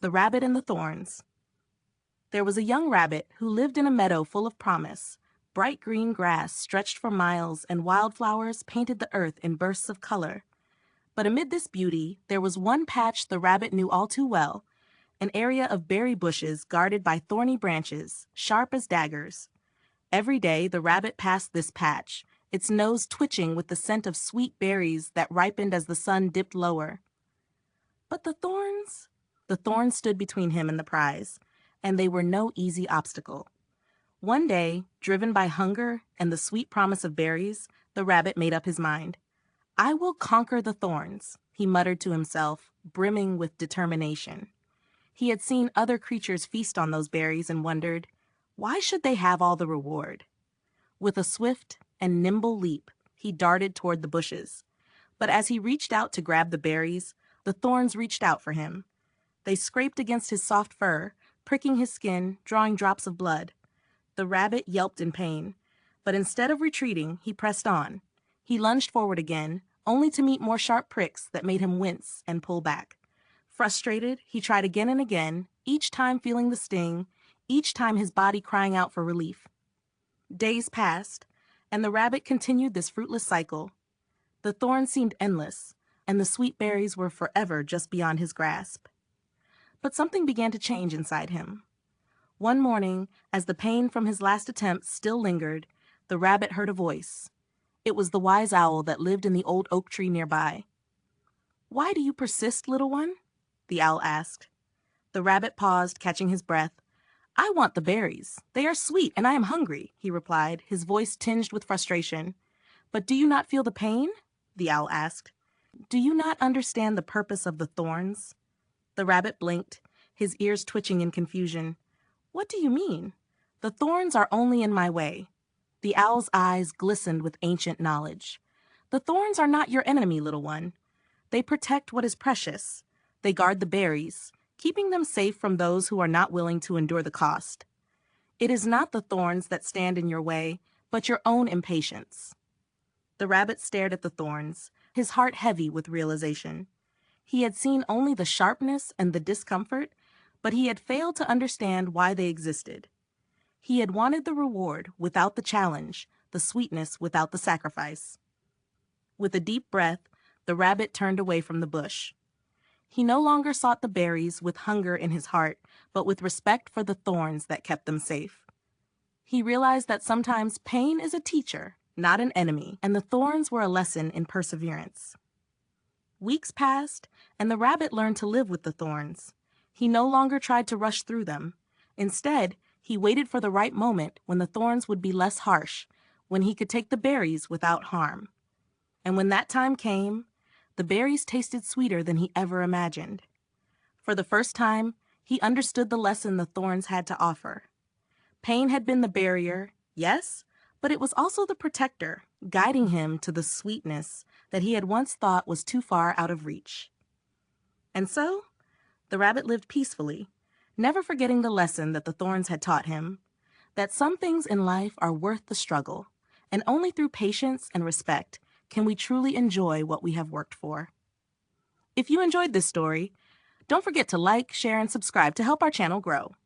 The Rabbit and the Thorns. There was a young rabbit who lived in a meadow full of promise. Bright green grass stretched for miles, and wildflowers painted the earth in bursts of color. But amid this beauty, there was one patch the rabbit knew all too well, an area of berry bushes guarded by thorny branches, sharp as daggers. Every day the rabbit passed this patch, its nose twitching with the scent of sweet berries that ripened as the sun dipped lower. But the thorns? The thorns stood between him and the prize, and they were no easy obstacle. One day, driven by hunger and the sweet promise of berries, the rabbit made up his mind. "I will conquer the thorns," he muttered to himself, brimming with determination. He had seen other creatures feast on those berries and wondered, why should they have all the reward? With a swift and nimble leap, he darted toward the bushes. But as he reached out to grab the berries, the thorns reached out for him. They scraped against his soft fur, pricking his skin, drawing drops of blood. The rabbit yelped in pain, but instead of retreating, he pressed on. He lunged forward again, only to meet more sharp pricks that made him wince and pull back. Frustrated, he tried again and again, each time feeling the sting, each time his body crying out for relief. Days passed, and the rabbit continued this fruitless cycle. The thorns seemed endless, and the sweet berries were forever just beyond his grasp. But something began to change inside him. One morning, as the pain from his last attempt still lingered, the rabbit heard a voice. It was the wise owl that lived in the old oak tree nearby. "Why do you persist, little one?" the owl asked. The rabbit paused, catching his breath. "I want the berries. They are sweet, and I am hungry," he replied, his voice tinged with frustration. "But do you not feel the pain?" the owl asked. "Do you not understand the purpose of the thorns?" The rabbit blinked, his ears twitching in confusion. "What do you mean? The thorns are only in my way." The owl's eyes glistened with ancient knowledge. "The thorns are not your enemy, little one. They protect what is precious. They guard the berries, keeping them safe from those who are not willing to endure the cost. It is not the thorns that stand in your way, but your own impatience." The rabbit stared at the thorns, his heart heavy with realization. He had seen only the sharpness and the discomfort, but he had failed to understand why they existed. He had wanted the reward without the challenge, the sweetness without the sacrifice. With a deep breath, the rabbit turned away from the bush. He no longer sought the berries with hunger in his heart, but with respect for the thorns that kept them safe. He realized that sometimes pain is a teacher, not an enemy, and the thorns were a lesson in perseverance. Weeks passed, and the rabbit learned to live with the thorns. He no longer tried to rush through them. Instead, he waited for the right moment when the thorns would be less harsh, when he could take the berries without harm. And when that time came, the berries tasted sweeter than he ever imagined. For the first time, he understood the lesson the thorns had to offer. Pain had been the barrier, yes, but it was also the protector, guiding him to the sweetness that he had once thought was too far out of reach. And so, the rabbit lived peacefully, never forgetting the lesson that the thorns had taught him, that some things in life are worth the struggle, and only through patience and respect can we truly enjoy what we have worked for. If you enjoyed this story, don't forget to like, share, and subscribe to help our channel grow.